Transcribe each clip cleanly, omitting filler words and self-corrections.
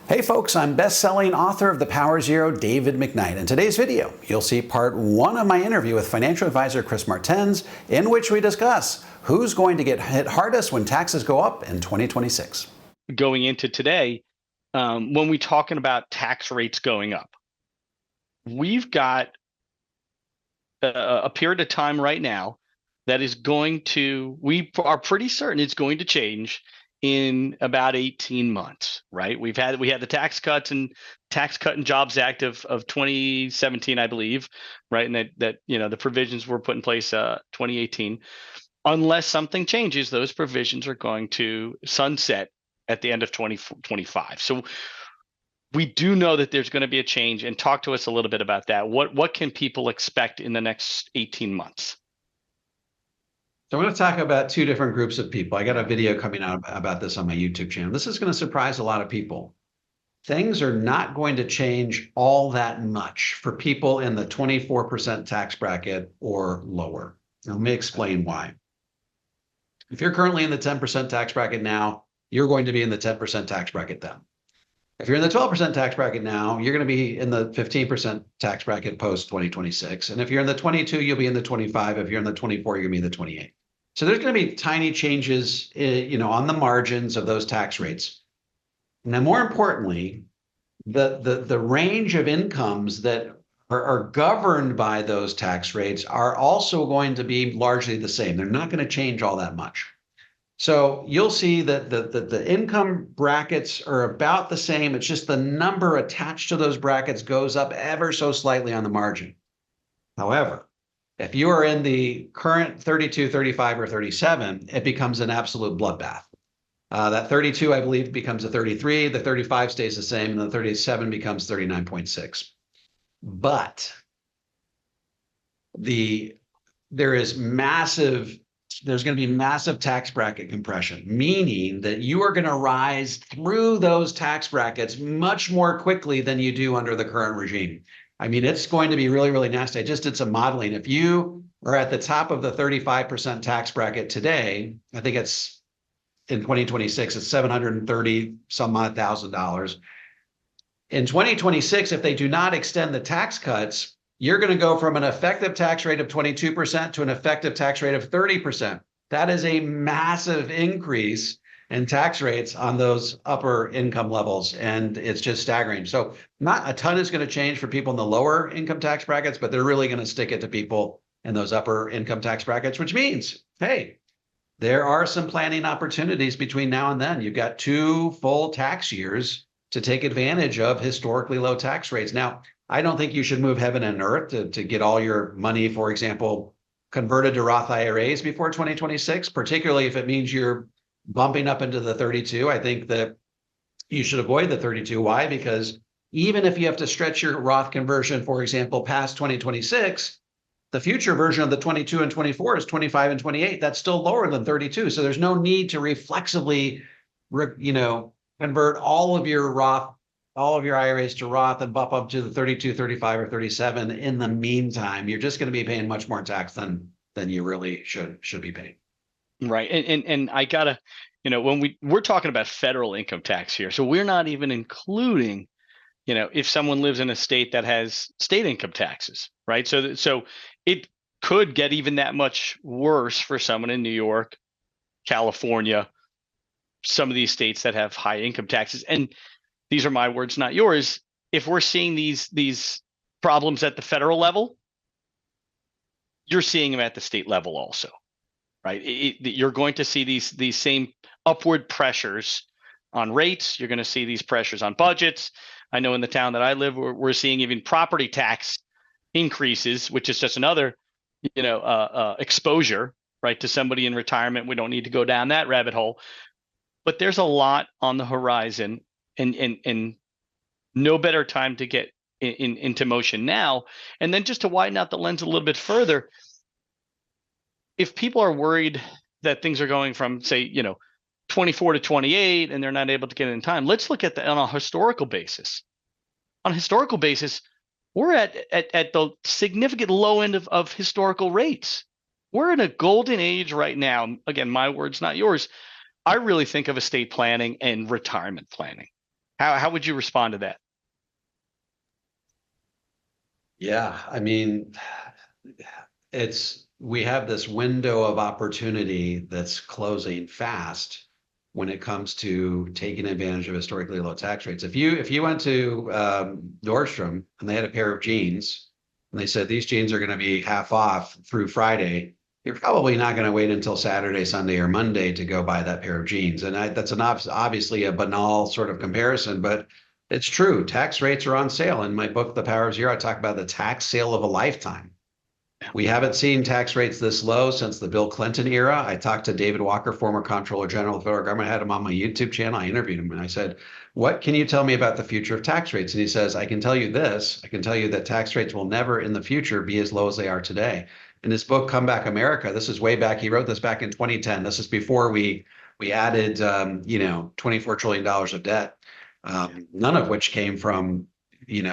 Hey folks, I'm best-selling author of The Power Zero, David McKnight. In today's video, you'll see part one of my interview with financial advisor Chris Martens, in which we discuss who's going to get hit hardest when taxes go up in 2026. Going into today, when we're talking about tax rates going up, we've got a period of time right now that is going to, we are pretty certain it's going to change in about 18 months, right? We had the Tax Cut and Jobs Act of 2017, I believe, right? And that the provisions were put in place 2018. Unless something changes, those provisions are going to sunset at the end of 2025. So we do know that there's going to be a change, and talk to us a little bit about that. What can people expect in the next 18 months? So I'm going to talk about two different groups of people. I got a video coming out about this on my YouTube channel. This is going to surprise a lot of people. Things are not going to change all that much for people in the 24% tax bracket or lower. Now, let me explain why. If you're currently in the 10% tax bracket now, you're going to be in the 10% tax bracket then. If you're in the 12% tax bracket now, you're going to be in the 15% tax bracket post 2026. And if you're in the 22, you'll be in the 25. If you're in the 24, you're going to be in the 28. So there's going to be tiny changes, on the margins of those tax rates. Now, more importantly, the range of incomes that are governed by those tax rates are also going to be largely the same. They're not going to change all that much. So you'll see that the income brackets are about the same. It's just the number attached to those brackets goes up ever so slightly on the margin. However, if you are in the current 32, 35, or 37, it becomes an absolute bloodbath. That 32, I believe, becomes a 33. The 35 stays the same, and the 37 becomes 39.6. But there's going to be massive tax bracket compression, meaning that you are going to rise through those tax brackets much more quickly than you do under the current regime. I mean, it's going to be really, really nasty. I just did some modeling. If you are at the top of the 35% tax bracket today, I think it's in 2026, it's $730 some odd thousand. In 2026, if they do not extend the tax cuts, you're going to go from an effective tax rate of 22% to an effective tax rate of 30%. That is a massive increase in tax rates on those upper income levels, and it's just staggering. So not a ton is going to change for people in the lower income tax brackets, but they're really going to stick it to people in those upper income tax brackets, which means, hey, there are some planning opportunities between now and then. You've got 2 full tax years to take advantage of historically low tax rates. Now, I don't think you should move heaven and earth to get all your money, for example, converted to Roth IRAs before 2026, particularly if it means you're bumping up into the 32. I think that you should avoid the 32. Why? Because even if you have to stretch your Roth conversion, for example, past 2026, the future version of the 22 and 24 is 25 and 28. That's still lower than 32. So there's no need to reflexively, convert all of your IRAs to Roth and bump up to the 32, 35, or 37. In the meantime, you're just going to be paying much more tax than you really should be paying. Right. And I gotta, when we're talking about federal income tax here, so we're not even including, if someone lives in a state that has state income taxes, right? So it could get even that much worse for someone in New York, California, some of these states that have high income taxes. And these are my words, not yours. If we're seeing these problems at the federal level, you're seeing them at the state level also. Right, you're going to see these same upward pressures on rates. You're going to see these pressures on budgets. I know in the town that I live, we're seeing even property tax increases, which is just another, exposure, right, to somebody in retirement. We don't need to go down that rabbit hole, but there's a lot on the horizon, and no better time to get into motion now. And then just to widen out the lens a little bit further, if people are worried that things are going from, say, 24 to 28 and they're not able to get in time, let's look at that on a historical basis. On a historical basis, we're at the significant low end of historical rates. We're in a golden age right now. Again, my words, not yours. I really think of estate planning and retirement planning. How would you respond to that? Yeah, I mean, we have this window of opportunity that's closing fast when it comes to taking advantage of historically low tax rates. If you went to Nordstrom and they had a pair of jeans and they said these jeans are going to be half off through Friday, you're probably not going to wait until Saturday, Sunday, or Monday to go buy that pair of jeans. And that's obviously a banal sort of comparison, but it's true. Tax rates are on sale. In my book, The Power of Zero, I talk about the tax sale of a lifetime. We haven't seen tax rates this low since the Bill Clinton era. I talked to David Walker, former Comptroller General of the federal government. I had him on my YouTube channel. I interviewed him and I said, what can you tell me about the future of tax rates? And he says, I can tell you this. I can tell you that tax rates will never in the future be as low as they are today. In his book, Come Back America, this is way back. He wrote this back in 2010. This is before we added, $24 trillion of debt, none of which came from,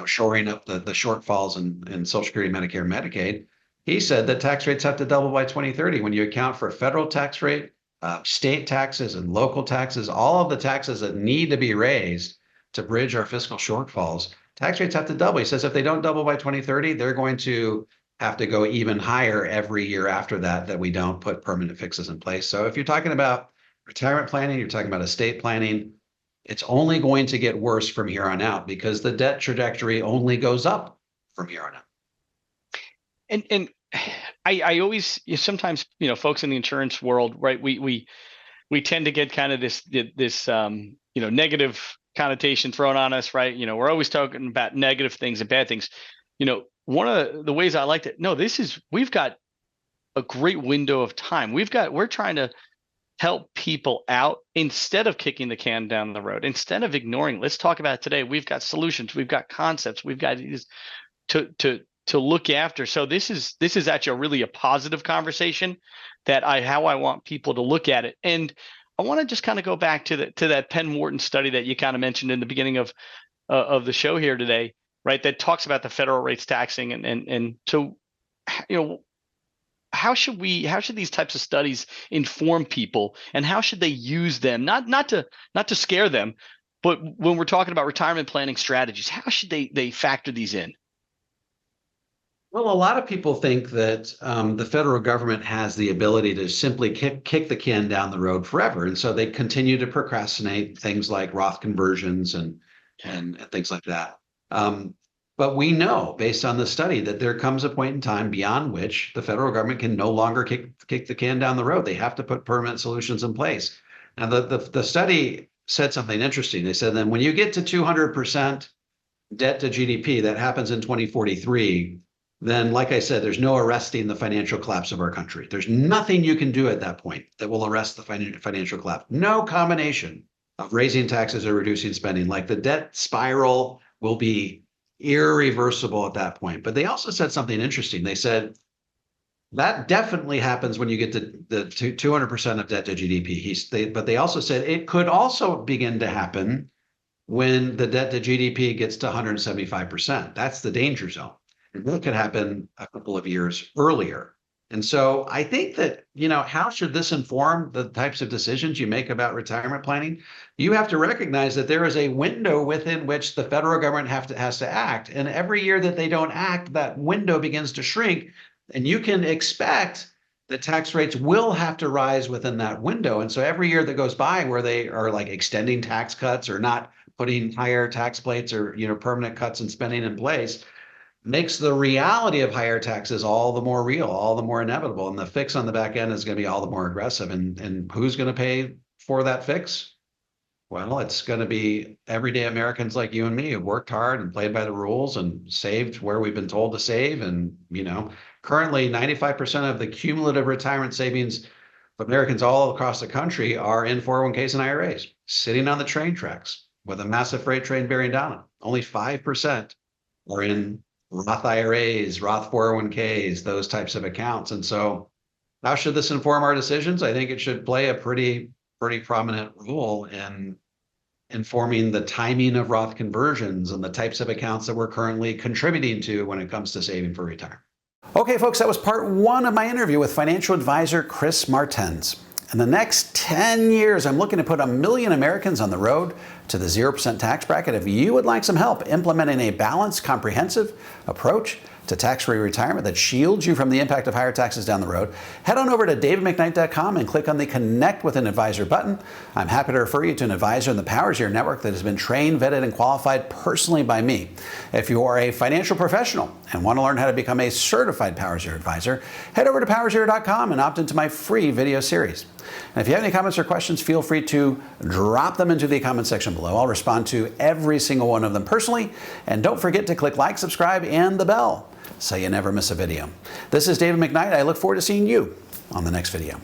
shoring up the shortfalls in Social Security, Medicare, and Medicaid. He said that tax rates have to double by 2030 when you account for federal tax rate, state taxes, and local taxes, all of the taxes that need to be raised to bridge our fiscal shortfalls. Tax rates have to double. He says if they don't double by 2030, they're going to have to go even higher every year after that we don't put permanent fixes in place. So if you're talking about retirement planning, you're talking about estate planning, it's only going to get worse from here on out because the debt trajectory only goes up from here on out. And I always sometimes folks in the insurance world, right? We tend to get kind of this negative connotation thrown on us, right? We're always talking about negative things and bad things. One of the ways I like to we've got a great window of time. We're trying to help people out instead of kicking the can down the road, instead of ignoring. Let's talk about it today. We've got solutions, we've got concepts, we've got these to look after. So this is actually really a positive conversation how I want people to look at it. And I want to just kind of go back to that Penn Wharton study that you kind of mentioned in the beginning of the show here today, right? That talks about the federal rates taxing and so how should these types of studies inform people, and how should they use them? Not to scare them, but when we're talking about retirement planning strategies, how should they factor these in? Well, a lot of people think that the federal government has the ability to simply kick the can down the road forever. And so they continue to procrastinate things like Roth conversions and things like that. But we know, based on the study, that there comes a point in time beyond which the federal government can no longer kick the can down the road. They have to put permanent solutions in place. Now, the study said something interesting. They said that when you get to 200% debt to GDP, that happens in 2043, then, like I said, there's no arresting the financial collapse of our country. There's nothing you can do at that point that will arrest the financial collapse. No combination of raising taxes or reducing spending. Like the debt spiral will be irreversible at that point. But they also said something interesting. They said that definitely happens when you get to the 200% of debt to GDP. But they also said it could also begin to happen when the debt to GDP gets to 175%. That's the danger zone. And that could happen a couple of years earlier. And so I think that, how should this inform the types of decisions you make about retirement planning? You have to recognize that there is a window within which the federal government has to act. And every year that they don't act, that window begins to shrink. And you can expect that tax rates will have to rise within that window. And so every year that goes by where they are like extending tax cuts or not putting higher tax plates or, permanent cuts in spending in place, makes the reality of higher taxes all the more real, all the more inevitable. And the fix on the back end is going to be all the more aggressive. And who's going to pay for that fix? Well, it's going to be everyday Americans like you and me who've worked hard and played by the rules and saved where we've been told to save. And, currently 95% of the cumulative retirement savings of Americans all across the country are in 401ks and IRAs, sitting on the train tracks with a massive freight train bearing down them. Only 5% are in Roth IRAs, Roth 401ks, those types of accounts. And so how should this inform our decisions? I think it should play a pretty prominent role in informing the timing of Roth conversions and the types of accounts that we're currently contributing to when it comes to saving for retirement. Okay, folks, that was part one of my interview with financial advisor Chris Martens. In the next 10 years, I'm looking to put 1 million Americans on the road to the 0% tax bracket. If you would like some help implementing a balanced, comprehensive approach to tax-free retirement that shields you from the impact of higher taxes down the road, head on over to davidmcknight.com and click on the Connect with an Advisor button. I'm happy to refer you to an advisor in the Powers Year Network that has been trained, vetted, and qualified personally by me. If you are a financial professional and want to learn how to become a certified Powers Year advisor, head over to powersyear.com and opt into my free video series. And if you have any comments or questions, feel free to drop them into the comment section below. I'll respond to every single one of them personally. And don't forget to click like, subscribe, and the bell so you never miss a video. This is David McKnight. I look forward to seeing you on the next video.